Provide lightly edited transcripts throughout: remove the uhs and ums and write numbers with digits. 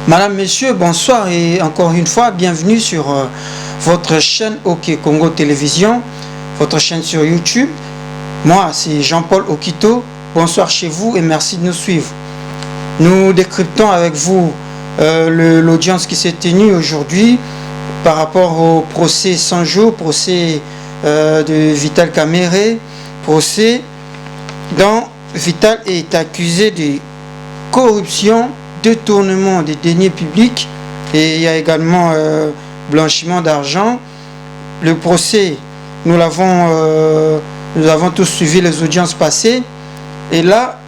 Madame, Messieurs, bonsoir et encore une fois, bienvenue sur votre chaîne OK Congo Télévision, votre chaîne sur YouTube. Moi, c'est Jean-Paul Okito. Bonsoir chez vous et merci de nous suivre. Nous décryptons avec vous l'audience qui s'est tenue aujourd'hui par rapport au procès 100 jours, procès de Vital Kamerhe, procès dont Vital est accusé de corruption, détournement des deniers publics et il y a également blanchiment d'argent. Le procès, nous avons tous suivi les audiences passées et là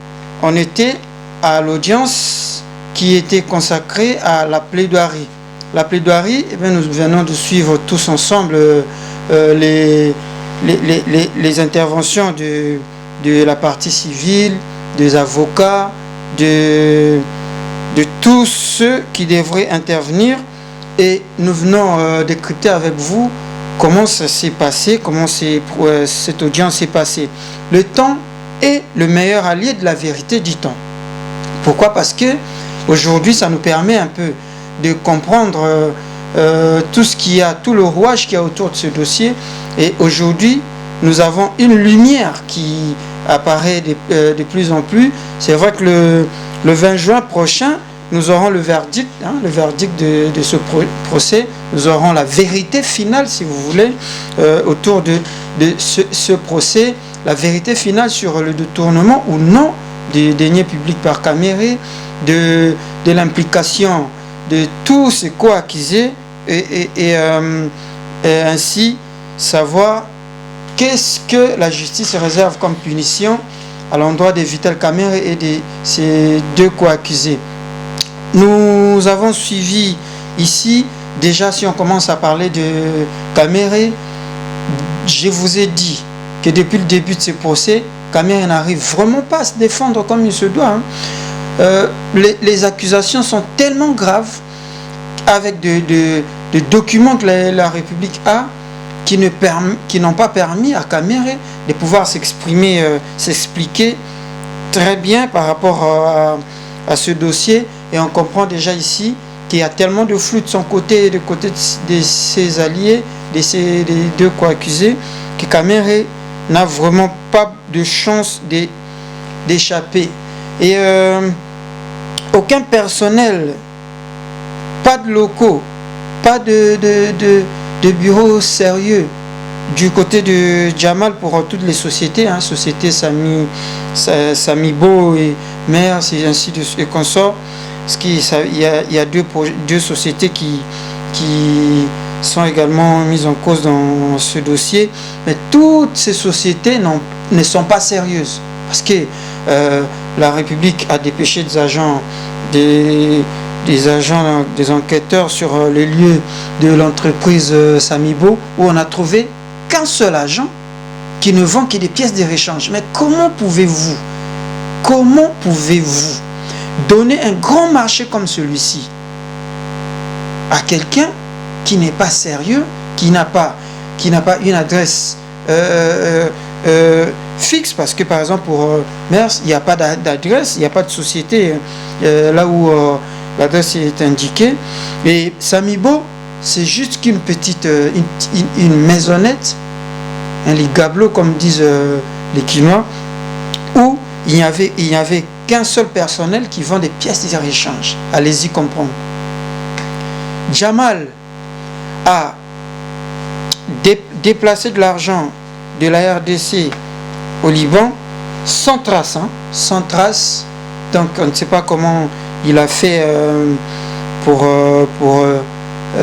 on était à l'audience qui était consacrée à la plaidoirie. La plaidoirie, eh bien, nous venons de suivre tous ensemble les interventions de la partie civile, des avocats, de tous ceux qui devraient intervenir et nous venons décrypter avec vous comment ça s'est passé, comment cette audience s'est passée. Le temps est le meilleur allié de la vérité, dit-on. Pourquoi? Parce que aujourd'hui, ça nous permet un peu de comprendre tout ce qu'il y a, tout le rouage qu'il y a autour de ce dossier. Et aujourd'hui, nous avons une lumière qui apparaît de plus en plus. C'est vrai que le 20 juin prochain, nous aurons le verdict de ce procès. Nous aurons la vérité finale, si vous voulez, autour de ce procès. La vérité finale sur le détournement ou non des deniers publics par Kamerhe, de l'implication de tous ces co-accusés et ainsi savoir qu'est-ce que la justice réserve comme punition à l'endroit de Vital Kamerhe et de ces deux co-accusés. Nous avons suivi ici, déjà si on commence à parler de Kamerhe, je vous ai dit que depuis le début de ce procès, Kamerhe n'arrive vraiment pas à se défendre comme il se doit. Les accusations sont tellement graves avec des documents que la République a qui n'ont pas permis à Kamerhe de pouvoir s'expliquer très bien par rapport à ce dossier. Et on comprend déjà ici qu'il y a tellement de flou de son côté et de côté de ses alliés, des deux co-accusés, que Kamerhe n'a vraiment pas de chance d'échapper. Et aucun personnel, pas de locaux, pas de bureaux sérieux du côté de Jamal pour toutes les sociétés, société Samibo et Mers et ainsi de suite et consorts. Il y a deux sociétés qui sont également mises en cause dans ce dossier, mais toutes ces sociétés ne sont pas sérieuses parce que la République a dépêché des agents, des enquêteurs sur les lieux de l'entreprise Samibo où on a trouvé qu'un seul agent qui ne vend que des pièces de rechange. Mais comment pouvez-vous donner un grand marché comme celui-ci à quelqu'un qui n'est pas sérieux, qui n'a pas une adresse fixe? Parce que par exemple pour Mers, il n'y a pas d'adresse, il n'y a pas de société là où l'adresse est indiquée. Et Samibo, c'est juste qu'une petite une maisonnette, un ligablo comme disent les Quinois, où il n'y avait qu'un seul personnel qui vend des pièces de rechange. Allez-y comprendre. Jamal a déplacé de l'argent de la RDC au Liban sans trace, sans trace. Donc on ne sait pas comment il a fait pour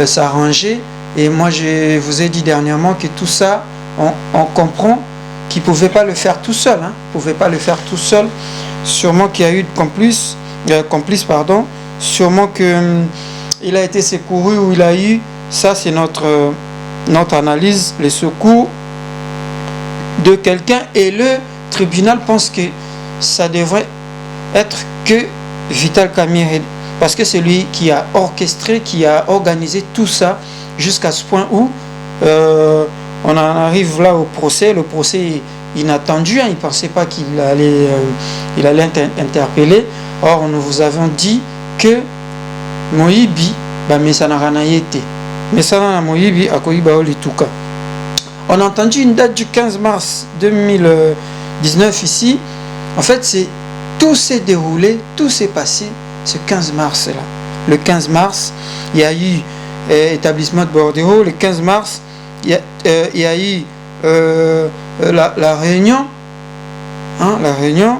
s'arranger. Et moi je vous ai dit dernièrement que tout ça, on comprend qu'il ne pouvait pas le faire tout seul. Pouvait pas le faire tout seul. Sûrement qu'il y a eu complice, sûrement qu'il a été secouru ou il a eu, ça c'est notre analyse, les secours de quelqu'un, et le tribunal pense que ça devrait être que Vital Kamerhe, parce que c'est lui qui a orchestré, qui a organisé tout ça jusqu'à ce point où on en arrive là au procès. Le procès inattendu, il ne pensait pas qu'il allait interpeller. Or nous vous avons dit que moyibi bamesanaka na ye te mesana na moyibi akoyiba oyo lituka. On a entendu une date du 15 mars 2019 ici. En fait, tout s'est déroulé, tout s'est passé ce 15 mars-là. Le 15 mars, il y a eu établissement de Bordeaux. Le 15 mars, il y a eu la réunion. Hein, la réunion.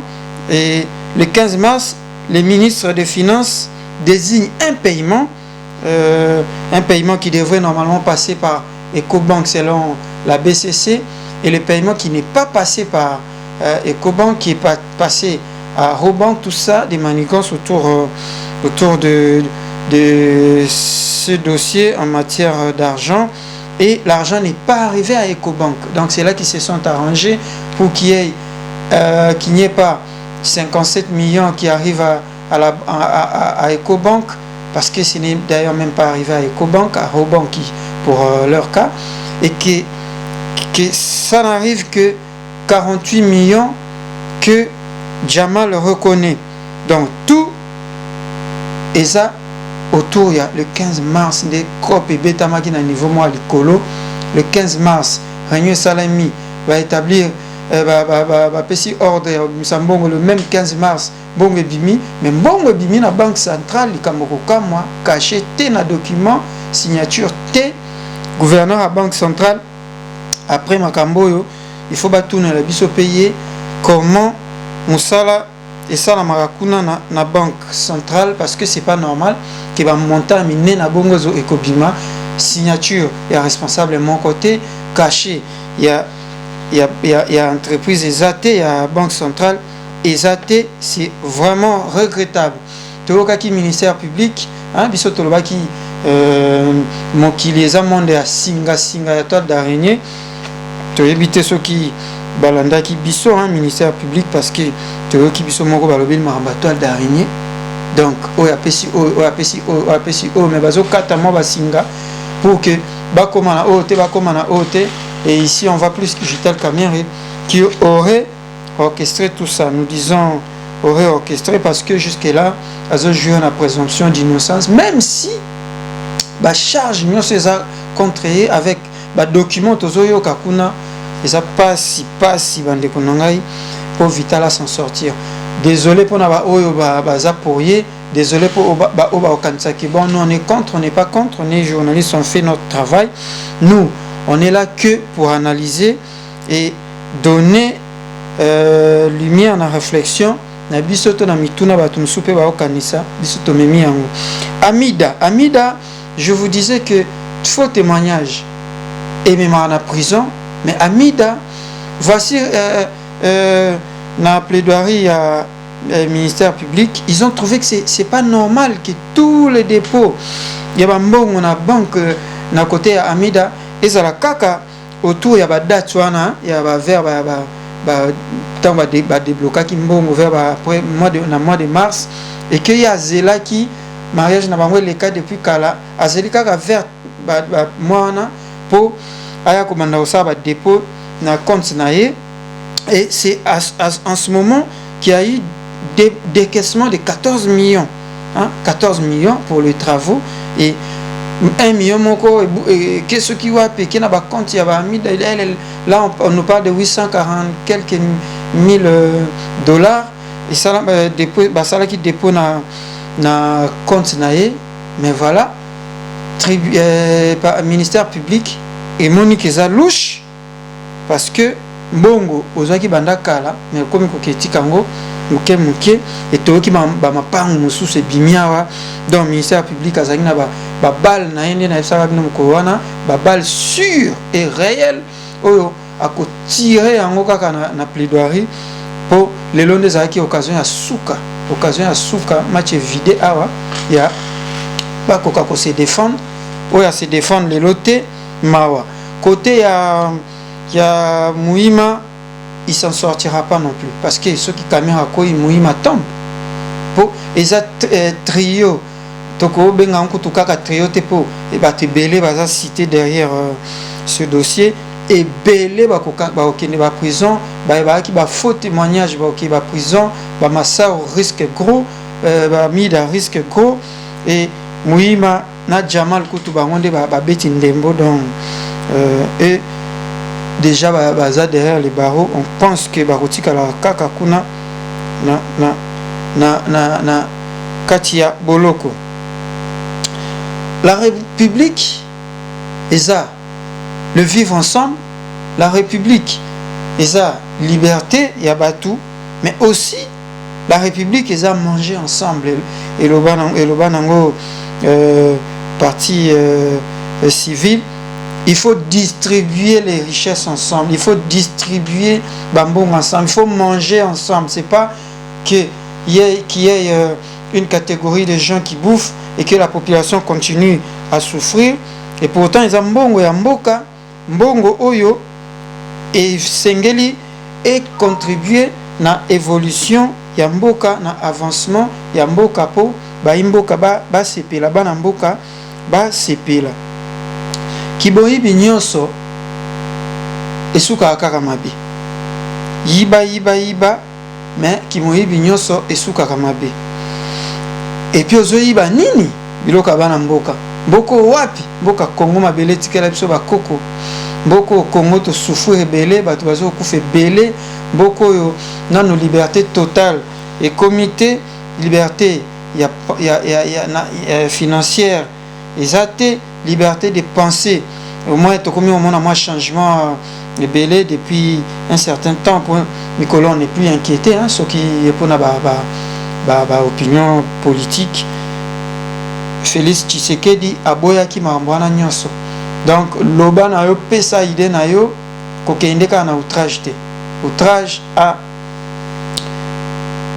Et le 15 mars, les ministres des Finances désignent un paiement qui devrait normalement passer par Ecobank selon la BCC, et le paiement qui n'est pas passé par Ecobank, qui est passé à Robank, tout ça, des manigances autour de ce dossier en matière d'argent, et l'argent n'est pas arrivé à Ecobank. Donc c'est là qu'ils se sont arrangés pour qu'il n'y ait pas 57 millions qui arrivent à Ecobank, parce que ce n'est d'ailleurs même pas arrivé à Ecobank, à Robank pour leur cas, et que ça n'arrive que 48 millions que Jamal reconnaît. Donc tout et ça autour, il y a le 15 mars des COP et Betamaki na niveau moi l'icolo. Le 15 mars, Réunion Salami va établir petit ordre le même 15 mars Bongo Bimi, mais Bongo Bimi na banque centrale Kamoroka moi caché T na document signature T gouverneur à banque centrale. Après Makamboyo, il faut batourner la biso payer comment Moussala et ça la marakuna na banque centrale, parce que c'est pas normal que va monter miner na bongozo ekobima signature et responsable de mon côté caché. Il y a entreprise ESAT, il y a banque centrale ESAT, c'est vraiment regrettable. Tolokaki ministère public, hein, biso tolobaki mokili eza monde ya singa ya toile d'araignée. Tu éviter ceux qui balanda qui biso hein, ministère public, parce que tu veux qui biso moko balobi maramba toile d'araignée. Donc OAPC mais bazo kata mo basinga pour que bakoma na OT, et ici on va plus que Gital Kamere qui aurait orchestré tout ça. Nous disons aurait orchestré parce que jusque là azo joué la présomption d'innocence, même si ba charge nous ces contre avec ba document tozoyo kakuna et ça passe si bande konangai pour Vitala s'en sortir. Désolé pour na oyo ba zapoyer, désolé pour ba okansaki. Bon, nous on est contre, on n'est pas contre, on est journalistes, on fait notre travail. Nous on est là que pour analyser et donner lumière à la réflexion. Na bisoto na mituna batum soupe ba okanisa bisoto memi yango. Amida, je vous disais que faux témoignage et même en prison, mais Amida, voici na plaidoirie à ministère public, ils ont trouvé que c'est pas normal que tous les dépôts, il y a on a banque na côté à Amida et ça la kaka autour il y a date il y a vers tant va débloquer qui mbongo vers après mois de mars, et que y a zela qui mariage na bango les cas depuis kala azelika ka vers moi na pour aya komanda osaba dépôt na compte na ye. Et c'est en ce moment qu'il y a eu des décaissements de 14 millions. Hein, 14 millions pour les travaux et 1 million moko et qu'est-ce qui va payer na ba compte ya ba là on nous parle de 840 quelques mille dollars, et ça dépôt ba ça qui dépôt na compte na ye. Mais voilà ministère public et Monique eza louche parce que mbongo ozaki banda kala mais comme koketi kango muke et toki ba mapangu mususu ebimiawa. Donc ministère public azaki na ba balle na yende na esaka bino mkowana ba balle sûre et réelle oyo ako tirer yango kaka na plaidoirie pour les londes ezaki occasion ya suka match vidé awa ya ba koka ko se défendre oya se défendre les lotés mawa côté ya Mouima, il s'en sortira pas non plus, parce que ceux qui caméra quoi Mouima tombe pour les trio toko benga nkutu kaka trio te po et ba te belé ba cité derrière ce dossier et belé ba okende ba prison ba ki ba faux témoignage ba ok ba prison ba massa au risque gros ba mis à risque gros, et Muima na Jamal Kutu bangonde ba beti ndembo donc et déjà baza derrière les barreaux. On pense que barotika la kaka kuna na katia boloko. La République est ça, le vivre ensemble. La République est ça, liberté yabatou, mais aussi la République est ça, manger ensemble. Et le banango parti civil, il faut distribuer les richesses ensemble, il faut distribuer bambou ensemble, il faut manger ensemble. C'est pas qu'il y ait une catégorie de gens qui bouffent et que la population continue à souffrir. Et pourtant, ils ont mbongo ya mboka, mbongo oyo, et sengeli et contribuer na évolution ya mboka, na avancement ya mboka po ba mboka ba sepela bana mboka ba sepela. Kiboyibi nyonso esuka kaka mabe. Yiba mais kimoyibi nyonso esuka kaka mabe. Et puis ozoyiba nini biloka bana mboka. Mboko wapi? Mboka Kongo mabele tikela biso ba koko. Mboko Kongo to souffrir belé, bato bazo kufa belé. Mboko yo nano liberté totale et comité liberté ya financière exacte, liberté de penser. Au moins to comme au moins un changement belé depuis un certain temps pour Nicolas on n'est plus inquiété hein ce qui est pour na opinion politique. Félix Tshisekedi aboya ki mambwana nyonso. Donc loba na yo pesa idée na yo kokende ka na outrage te. Outrage à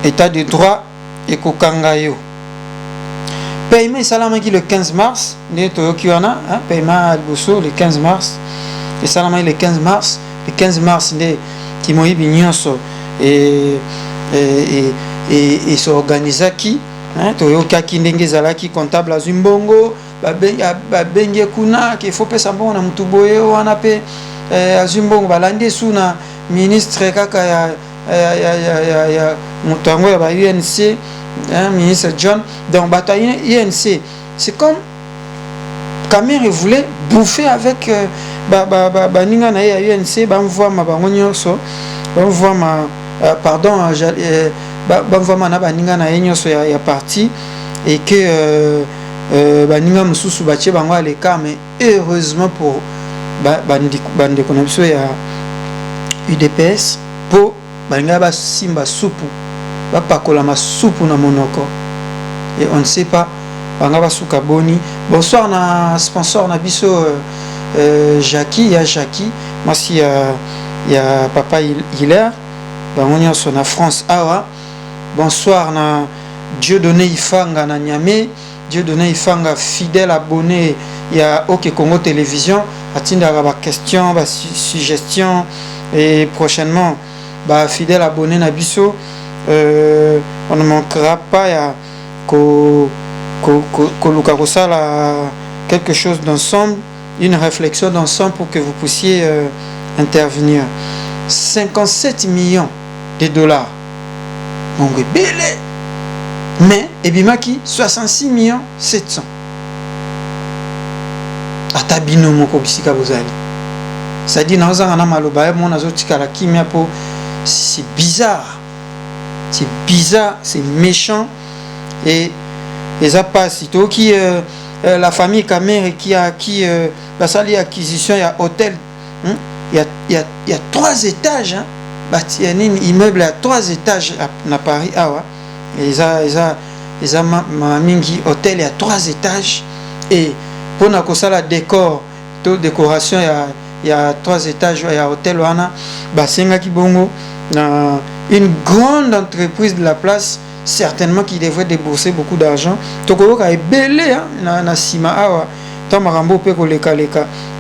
état de droit et kokanga yo. Paiement salama qui le 15 mars, né toyoki wana, hein, paiement à Bosso le 15 mars. Et salama le 15 mars, le 15 mars né qui moyibi nyonso et s'organisa qui toyokaki ndenge ezalaki comptable azwi mbongo babenge kuna qu'il faut pesa mbongo na mutu boye wana pe azwi mbongo balandi esu na ministre kaka ya mutu yango ya ba UNC ministre John. Donc bato ya UNC c'est comme Kamerhe voulait bouffer avec baninga na ya UNC bamvwama bango nyonso bamvwama pardon bamvwama na baninga na ye nyonso ya parti et que baninga mususu batie bango aleka. Mais heureusement pour bandeko na biso ya UDPS po baninga basimba supu bapakola masupu na monoko et on ne sait pas banga basuka boni. Bonsoir na sponsor na biso Jackie ya Jackie merci ya papa Hilaire bango nyonso na France awa. Bonsoir na Dieu donné Ifanga na Niamey, Dieu donné Ifanga fidèle abonné ya OK Congo Télévision atindaka ba question ba suggestion et prochainement ba fidèle abonné na biso on ne manquera pas ya ko luka kosala quelque chose d'ensemble, une réflexion d'ensemble pour que vous puissiez intervenir. 57 millions de dollars. Mongo belé. Mais ebimaki 66 millions 700. Atabino moko bisika bozali. Ça dit naozanga na maloba mon azotika la kimia po c'est bizarre. C'est bizarre, c'est méchant et ça passe qui la famille Kamerhe qui a acquis la salle acquisition il y a hôtel il y a 3 étages hein. Il y a un immeuble à 3 étages à Paris et ça mingi hôtel il y a 3 étages et pour na kosala décor to décoration il y a 3 étages il y a hôtel wana basenga ki bongo na une grande entreprise de la place certainement qui devrait débourser beaucoup d'argent. Tokoyoka est belé hein na sima awa ta marambo pe ko leka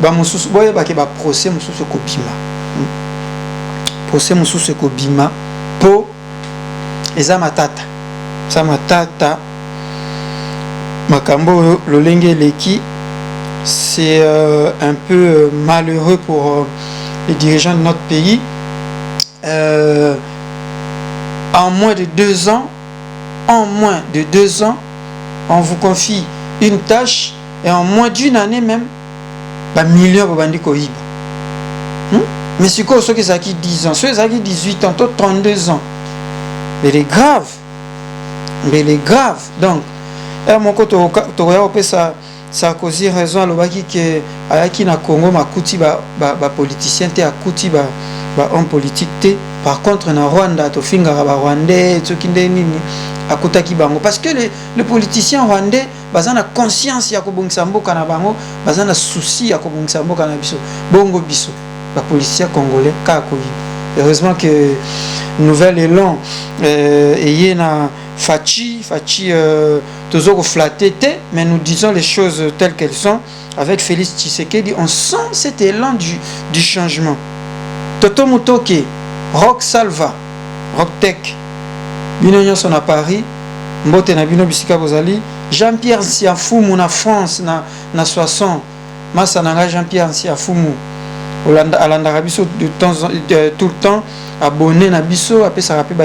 ba mususu boye ba ke ba procès mususu ko bima. Procès mususu ko bima po eza matata. Sa matata makambo lolenge leki c'est un peu malheureux pour les dirigeants de notre pays. En moins de 2 ans, on vous confie une tâche et en moins d'une année même, bah millions de bandits kohiba. Mais c'est quoi ceux qui ont 10 ans, ceux qui ont 18 ans, 32 ans. Mais il est grave. Mais il est grave. Donc, mon côté, ça a causé raison à l'obaki que ayaki na Congo makuti ba politicien te akuti ba homme politique te. Par contre na Rwanda to finga ba Rwandais to kinde nini akutaki bango parce que les politiciens rwandais bazana conscience ya kobongisa mboka na bango, bazana souci ya kobongisa mboka na biso. Bongo biso ba policiers congolais ka koyi. Heureusement que nouvel élan ayé na Fachi toujours flatté, mais nous disons les choses telles qu'elles sont. Avec Félix Tshisekedi, on sent cet élan du changement. Toto Mutoke, Rock Salva, Rock Tech, Binonyo son à Paris, Mbote na Bino Bisika Bozali, Jean-Pierre Siafoumou na France na 60, Massa Nanga Jean-Pierre Siafoumou, Alanda Rabiso tout le temps abonné na biso, après ça rappelle